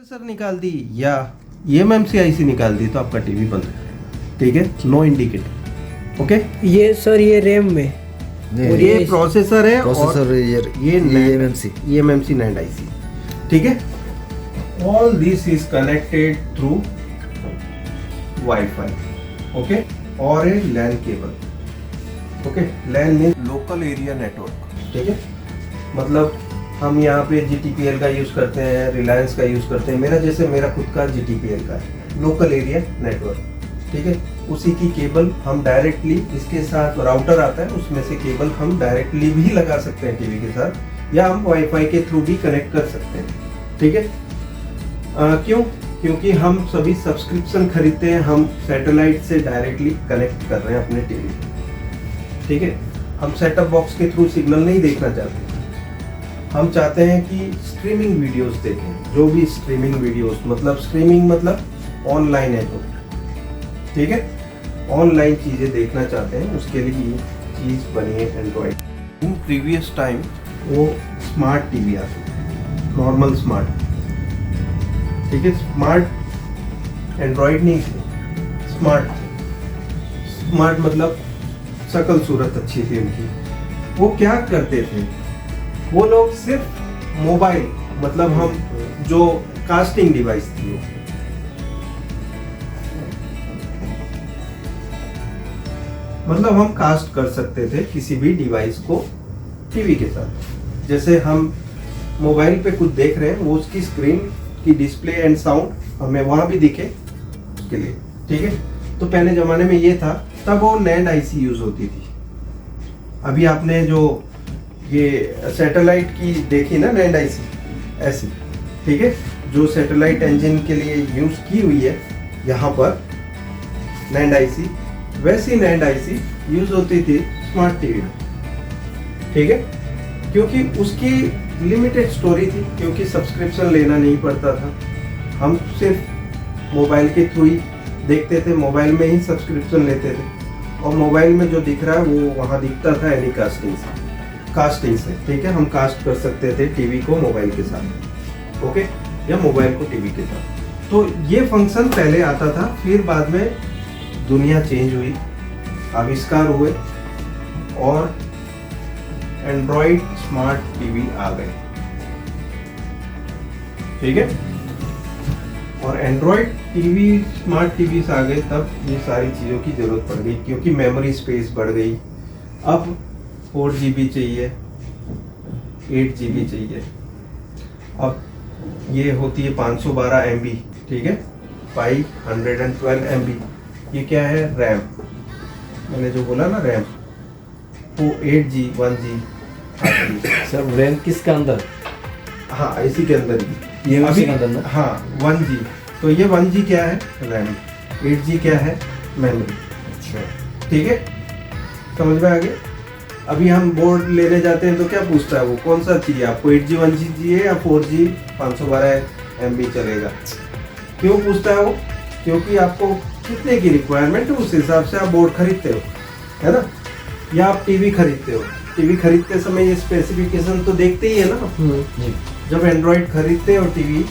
Processor निकाल दी या eMMC IC निकाल दी तो आपका टीवी बंद है, ठीक है, नो इंडिकेटर। ओके, ये सर ये रैम में और ये प्रोसेसर है प्रोसेसर और ये eMMC NAND आईसी, ठीक है। All this is connected through wifi, okay, और ए लैन केबल, ओके। लैन मीन लोकल एरिया नेटवर्क, ठीक है। मतलब हम यहाँ पे GTPL का यूज़ करते हैं, रिलायंस का यूज़ करते हैं। मेरा खुद का GTPL का है, लोकल एरिया नेटवर्क, ठीक है। उसी की केबल हम डायरेक्टली इसके साथ राउटर आता है, उसमें से केबल हम डायरेक्टली भी लगा सकते हैं टीवी के साथ, या हम वाईफाई के थ्रू भी कनेक्ट कर सकते हैं, ठीक है। क्यों? क्योंकि हम सभी सब्सक्रिप्शन खरीदते हैं, हम सैटेलाइट से डायरेक्टली कनेक्ट कर रहे हैं अपने टीवी, ठीक है। हम सेटअप बॉक्स के थ्रू सिग्नल नहीं देखना चाहते, हम चाहते हैं कि स्ट्रीमिंग वीडियोस देखें। जो भी स्ट्रीमिंग वीडियोस, मतलब स्ट्रीमिंग मतलब ऑनलाइन है जो, ठीक है, ऑनलाइन चीज़ें देखना चाहते हैं, उसके लिए ये चीज़ बनी है एंड्रॉयड। इन प्रीवियस टाइम वो स्मार्ट टीवी आते, नॉर्मल स्मार्ट, ठीक है। स्मार्ट एंड्रॉयड नहीं थे, स्मार्ट मतलब शकल सूरत अच्छी थी उनकी। वो क्या करते थे, वो लोग सिर्फ मोबाइल, मतलब हम जो कास्टिंग डिवाइस थी वो, मतलब हम कास्ट कर सकते थे किसी भी डिवाइस को टीवी के साथ। जैसे हम मोबाइल पे कुछ देख रहे हैं, वो उसकी स्क्रीन की डिस्प्ले एंड साउंड हमें वहां भी दिखे उसके लिए, ठीक है। तो पहले जमाने में ये था, तब वो NAND आईसी यूज होती थी। अभी आपने जो ये सैटेलाइट की देखी ना NAND आईसी ऐसी, ठीक है, जो सैटेलाइट इंजन के लिए यूज की हुई है यहाँ पर NAND आईसी, वैसी NAND आईसी यूज होती थी स्मार्ट टीवी में, ठीक है। क्योंकि उसकी लिमिटेड स्टोरी थी, क्योंकि सब्सक्रिप्शन लेना नहीं पड़ता था, हम सिर्फ मोबाइल के थ्रू ही देखते थे, मोबाइल में ही सब्सक्रिप्शन लेते थे, और मोबाइल में जो दिख रहा है वो वहाँ दिखता था एनी कास्टिंग से, ठीक है। हम कास्ट कर सकते थे टीवी को मोबाइल के साथ, ओके, या मोबाइल को टीवी के साथ। तो ये फंक्शन पहले आता था, फिर बाद में दुनिया चेंज हुई, आविष्कार हुए और एंड्रॉइड स्मार्ट टीवी आ गए, ठीक है। और एंड्रॉइड टीवी स्मार्ट टीवी आ गए, तब ये सारी चीज़ों की ज़रूरत पड़ गई, क्योंकि मेमोरी स्पेस बढ़ गई। अब 4 GB चाहिए, 8 GB चाहिए। अब ये होती है 512 MB, ठीक है, 512 MB। ये क्या है? रैम। मैंने जो बोला ना रैम, वो 8G 1G सर रैम किसके अंदर? हाँ, इसी के अंदर ही, ये अभी के अंदर ना? हाँ 1G। तो ये 1G क्या है? रैम। 8G क्या है? मेमोरी। अच्छा, ठीक है, समझ में आ गया। अभी हम बोर्ड लेने जाते हैं तो क्या पूछता है वो, कौन सा चाहिए आपको, 8G 1G चाहिए या 4G 512 MB चलेगा? क्यों पूछता है वो? क्योंकि आपको कितने की रिक्वायरमेंट है, उस हिसाब से आप बोर्ड खरीदते हो, है ना। या आप टीवी खरीदते हो, टीवी खरीदते समय ये स्पेसिफिकेशन तो देखते ही है ना। जी। जब एंड्रॉइड खरीदते हो टीवी,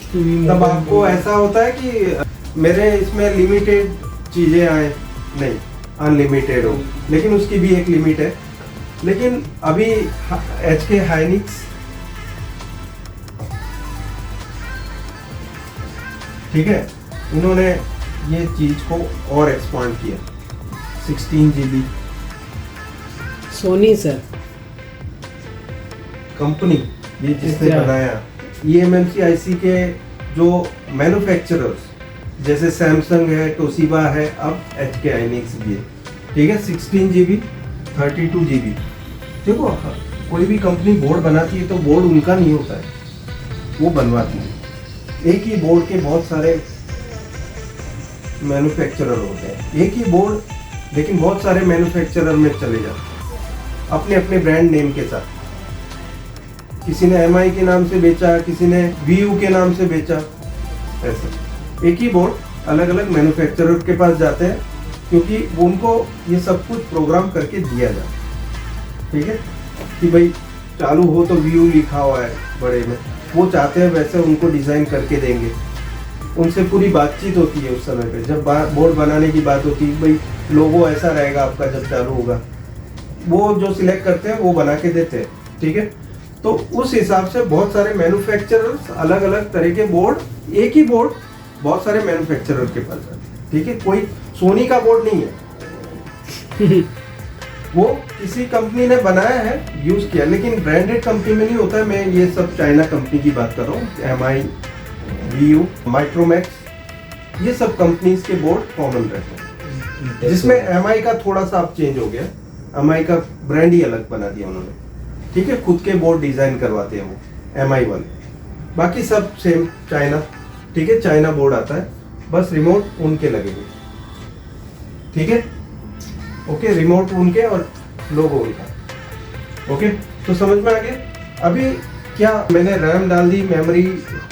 तब आपको ऐसा होता है कि मेरे इसमें लिमिटेड चीजें आए, नहीं अनलिमिटेड हो, लेकिन उसकी भी एक लिमिट है। लेकिन अभी HK हाइनिक्स, ठीक है, इन्होंने ये चीज को और एक्सपांड किया, 16 GB। सोनी सर कंपनी ये जिसने बनाया, eMMC आईसी के जो मैन्युफैक्चरर्स, जैसे सैमसंग है, टोशिबा है, अब HK हाइनिक्स भी है, ठीक है। 16 GB 32 GB। देखो, कोई भी कंपनी बोर्ड बनाती है तो बोर्ड उनका नहीं होता है, वो बनवाती है। एक ही बोर्ड के बहुत सारे मैन्युफैक्चरर होते हैं, एक ही बोर्ड, लेकिन बहुत सारे मैन्युफैक्चरर में चले जाते हैं अपने अपने ब्रांड नेम के साथ। किसी ने MI के नाम से बेचा, किसी ने VU के नाम से बेचा, ऐसा। एक ही बोर्ड अलग अलग मैन्युफैक्चरर के पास जाते हैं, क्योंकि उनको ये सब कुछ प्रोग्राम करके दिया जाता है, ठीक है, कि भाई चालू हो तो VU लिखा हुआ है बड़े में, वो चाहते हैं वैसे उनको डिज़ाइन करके देंगे, उनसे पूरी बातचीत होती है उस समय पे, जब बोर्ड बनाने की बात होती है, भाई लोगो ऐसा रहेगा आपका जब चालू होगा, वो जो सिलेक्ट करते हैं वो बना के देते हैं, ठीक है। तो उस हिसाब से बहुत सारे मैन्युफैक्चरर्स अलग अलग तरह के बोर्ड, एक ही बोर्ड बहुत सारे मैन्युफैक्चरर के पास है, ठीक है। कोई सोनी का बोर्ड नहीं है वो किसी कंपनी ने बनाया है, यूज किया, लेकिन ब्रांडेड कंपनी में नहीं होता है। मैं ये सब चाइना कंपनी की बात कर रहा हूँ, MI, VU, माइक्रोमैक्स, ये सब कंपनीज के बोर्ड कॉमन रहते हैं, जिसमें MI का थोड़ा सा अब चेंज हो गया, MI का ब्रांड ही अलग बना दिया उन्होंने, ठीक है। खुद के बोर्ड डिजाइन करवाते हैं वो MI वाले, बाकी सब सेम चाइना, ठीक है। चाइना बोर्ड आता है, बस रिमोट उनके लगेंगे, ठीक है। ओके, रिमोट उनके और लोगो उनका, ओके। तो समझ में आ गया। अभी क्या मैंने रैम डाल दी, मेमोरी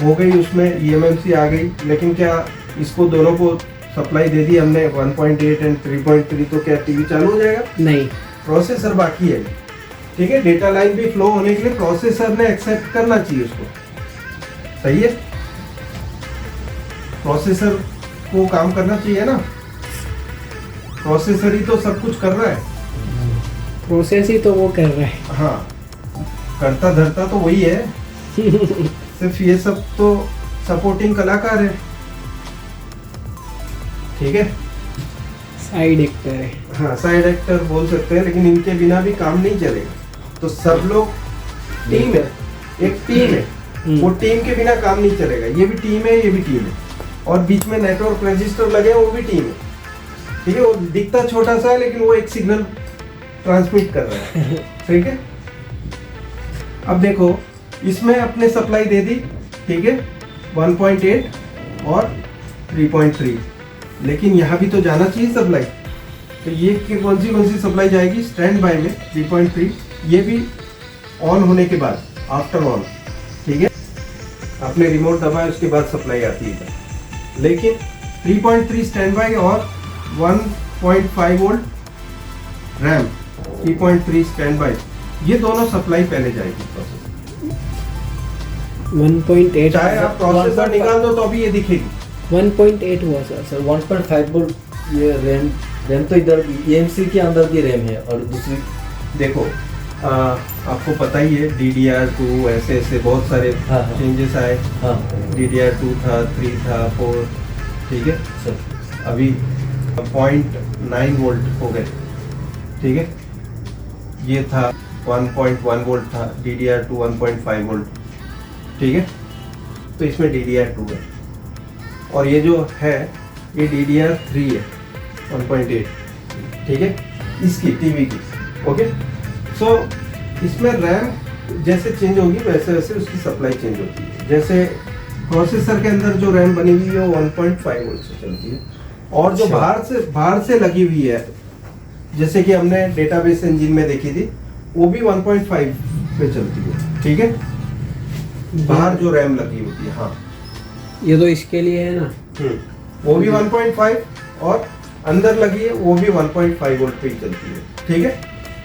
हो गई, उसमें eMMC आ गई, लेकिन क्या इसको दोनों को सप्लाई दे दी हमने 1.8 एंड 3.3, तो क्या टीवी चालू हो जाएगा? नहीं, प्रोसेसर बाकी है, ठीक है। डेटा लाइन भी फ्लो होने के लिए प्रोसेसर ने एक्सेप्ट करना चाहिए उसको, सही है। प्रोसेसर को काम करना चाहिए ना, प्रोसेसर ही तो सब कुछ कर रहा है। प्रोसेस ही तो वो कर रहा है। हाँ, करता धरता तो वही है सिर्फ ये सब तो सपोर्टिंग कलाकार है, ठीक है। साइड एक्टर है। हाँ, साइड एक्टर बोल सकते हैं, लेकिन इनके बिना भी काम नहीं चलेगा। तो सब लोग टीम है, एक टीम है, वो टीम के बिना काम नहीं चलेगा। ये भी टीम है, ये भी टीम है, और बीच में नेटवर्क रजिस्टर लगे वो भी टीम है, ठीक है। वो दिखता छोटा सा है, लेकिन वो एक सिग्नल ट्रांसमिट कर रहा है, ठीक है। अब देखो, इसमें अपने सप्लाई दे दी, ठीक है, 1.8 और 3.3, लेकिन यहाँ भी तो जाना चाहिए सप्लाई। तो ये कौन सी सप्लाई जाएगी? स्टैंड बाय में 3.3, ये भी ऑन होने के बाद, आफ्टर ऑन, ठीक है। आपने रिमोट दबाया, उसके बाद सप्लाई आती है, लेकिन 3.3 स्टैंड बाय और 1.5 वोल्ट रैम, 3.3 स्टैंड बाय, ये दोनों सप्लाई पहले जाएगी प्रोसेसर। 1.8, चाहे आप प्रोसेसर निकाल दो तो अभी ये दिखेगी 1.8 हुआ सर। सर 1.5 वोल्ट ये रैम तो इधर eMMC के अंदर भी रैम है, और दूसरी देखो आपको पता ही है DDR2 ऐसे बहुत सारे हाँ। चेंजेस आए। हाँ DDR2 था, 3 था, 4, ठीक है। सर। अभी 0.9 वोल्ट हो गए, ठीक है। ये था 1.1 वोल्ट था, DDR2 1.5 वोल्ट, ठीक है। तो इसमें DDR2 है, और ये जो है ये DDR3 है 1.8, ठीक है, इसकी टीवी की, ओके। सो इसमें रैम जैसे चेंज होगी वैसे वैसे उसकी सप्लाई चेंज होती है। जैसे प्रोसेसर के अंदर जो रैम बनी हुई है वो 1.5 वोल्ट से चलती है, और जो बाहर से लगी हुई है, जैसे कि हमने डेटाबेस इंजन में देखी थी, वो भी 1.5 पे चलती है, ठीक है। बाहर जो रैम लगी होती है, हाँ, ये तो इसके लिए है ना। वो भी 1.5, और अंदर लगी है वो भी 1.5 वोल्ट पे ही चलती है, ठीक है।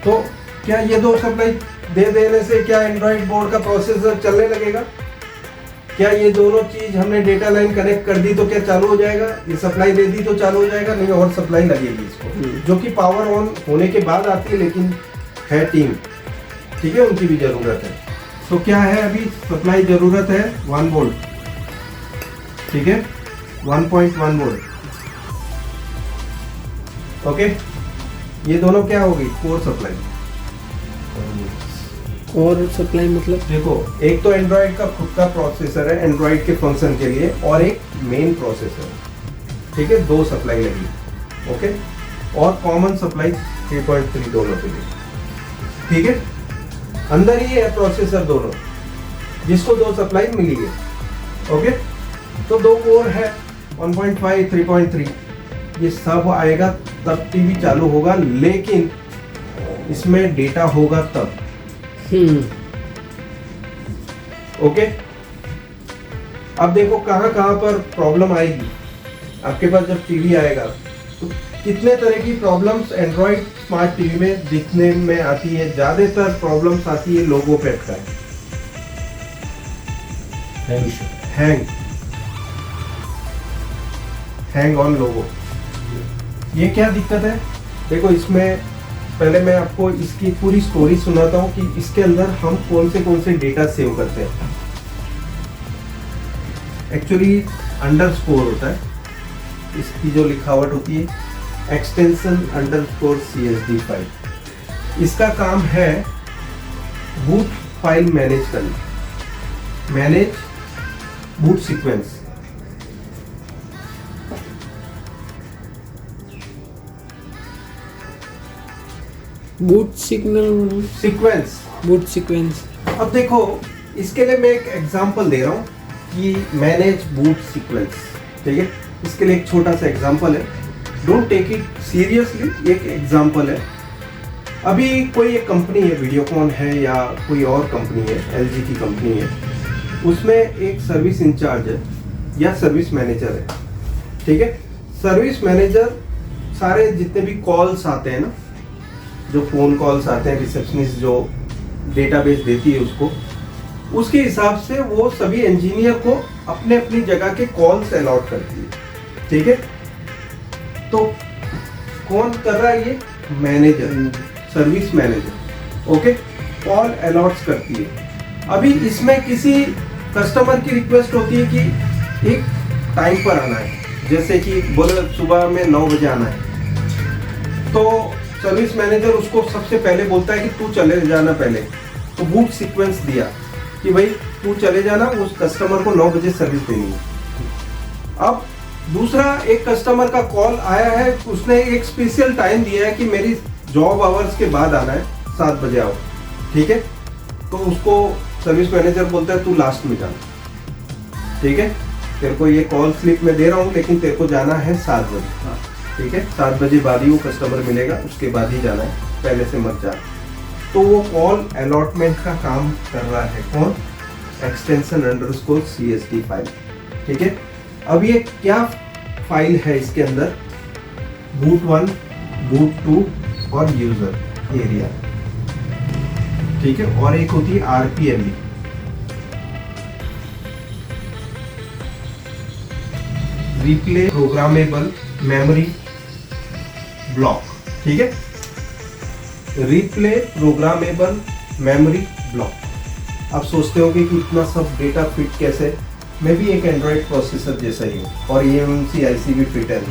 तो क्या ये दो सप्लाई दे देने से क्या एंड्रॉइड बोर्ड का प्रोसेसर चलने लगेगा? क्या ये दोनों चीज हमने डेटा लाइन कनेक्ट कर दी तो क्या चालू हो जाएगा? ये सप्लाई दे दी तो चालू हो जाएगा? नहीं, और सप्लाई लगेगी इसको, जो कि पावर ऑन होने के बाद आती है, लेकिन है टीम, ठीक है, उनकी भी जरूरत है। तो क्या है, अभी सप्लाई जरूरत है 1 वोल्ट, ठीक है, 1.1 वोल्ट, ओके। ये दोनों क्या हो गई? Core supply. और सप्लाई मतलब देखो, एक तो एंड्रॉइड का खुद का प्रोसेसर है एंड्रॉइड के फंक्शन के लिए, और एक मेन प्रोसेसर, ठीक है, 2 सप्लाई लगी, ओके। और कॉमन सप्लाई 3.3 दोनों के लिए, ठीक है। अंदर ही है प्रोसेसर दोनों, जिसको 2 सप्लाई मिली है, ओके। तो 2 कोर है, 1.5, 3.3, ये सब आएगा तब टीवी चालू होगा, लेकिन इसमें डेटा होगा तब, ओके। अब देखो कहां कहां पर प्रॉब्लम आएगी। आपके पास जब टीवी आएगा तो कितने तरह की प्रॉब्लम्स एंड्रॉइड स्मार्ट टीवी में दिखने में आती है। ज्यादातर प्रॉब्लम्स आती है लोगो पे अटका है, हैंग, हैंग ऑन लोगो। ये क्या दिक्कत है? देखो इसमें पहले मैं आपको इसकी पूरी स्टोरी सुनाता हूँ कि इसके अंदर हम कौन से डेटा सेव करते हैं। एक्चुअली अंडरस्कोर होता है, इसकी जो लिखावट होती है एक्सटेंशन अंडरस्कोर CSD फाइल। इसका काम है बूट फाइल मैनेज करना, manage boot sequence. Boot signal sequence. Boot sequence. अब देखो इसके लिए मैं एक एग्जांपल दे रहा हूँ कि मैनेज बूट सीक्वेंस, ठीक है। इसके लिए एक छोटा सा एग्जांपल है, डोंट टेक इट सीरियसली, एक एग्जांपल है। अभी कोई एक कंपनी है, वीडियोकॉन है या कोई और कंपनी है, LG की कंपनी है, उसमें एक सर्विस इंचार्ज है या सर्विस मैनेजर है, ठीक है। सर्विस मैनेजर सारे जितने भी कॉल्स आते हैं ना, जो फोन कॉल्स आते हैं, रिसेप्शनिस्ट जो डेटाबेस देती है उसको, उसके हिसाब से वो सभी इंजीनियर को अपने अपनी जगह के कॉल्स अलॉट करती है, ठीक है। तो कौन कर रहा है ये? Manager, service manager, okay, call a lots करती है। अभी इसमें किसी कस्टमर की रिक्वेस्ट होती है कि एक टाइम पर आना है, जैसे कि बोले सुबह में 9 बजे आना है, तो सर्विस मैनेजर उसको सबसे पहले बोलता है कि तू चले जाना पहले, तो बूट सीक्वेंस दिया कि भाई तू चले जाना, उस कस्टमर को 9 बजे सर्विस देनी है। अब दूसरा एक कस्टमर का कॉल आया है, उसने एक स्पेशल टाइम दिया है कि मेरी जॉब आवर्स के बाद आना है, 7 बजे आओ, ठीक है। तो उसको सर्विस मैनेजर बोलता है तू लास्ट में जाना, ठीक है, तेरे को ये कॉल स्लिप में दे रहा हूँ लेकिन तेरे को जाना है 7 बजे, ठीक है। 7 बजे बाद ही वो कस्टमर मिलेगा, उसके बाद ही जाना है, पहले से मत जा। तो वो कॉल अलॉटमेंट का काम कर रहा है कौन? एक्सटेंशन अंडरस्कोर CSD फाइल, ठीक है। अब ये क्या फाइल है इसके अंदर? बूट 1, बूट 2 और यूजर एरिया, ठीक है। और एक होती है RPMB, replay programmable memory block, ठीक है। Replay programmable memory block. आप सोचते होंगे कि इतना सब डेटा फिट कैसे? मैं भी एक एंड्रॉइड प्रोसेसर जैसा ही हूँ और eMMC IC भी फिट है।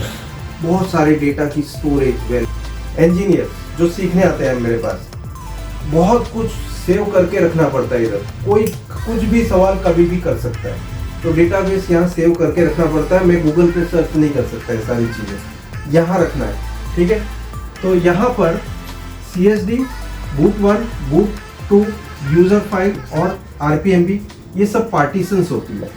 बहुत सारे डेटा की स्टोरेज, इंजीनियर जो सीखने आते हैं मेरे पास, बहुत कुछ सेव करके रखना पड़ता है इधर, कोई कुछ भी सवाल कभी भी कर सकता है, तो डेटाबेस यहाँ सेव करके रखना पड़ता है। मैं गूगल पे सर्च नहीं कर सकता, ये सारी चीज़ें यहाँ रखना है, ठीक है। तो यहाँ पर CSD, boot 1, boot 2, user file और RPMB, ये सब पार्टीशंस होती है।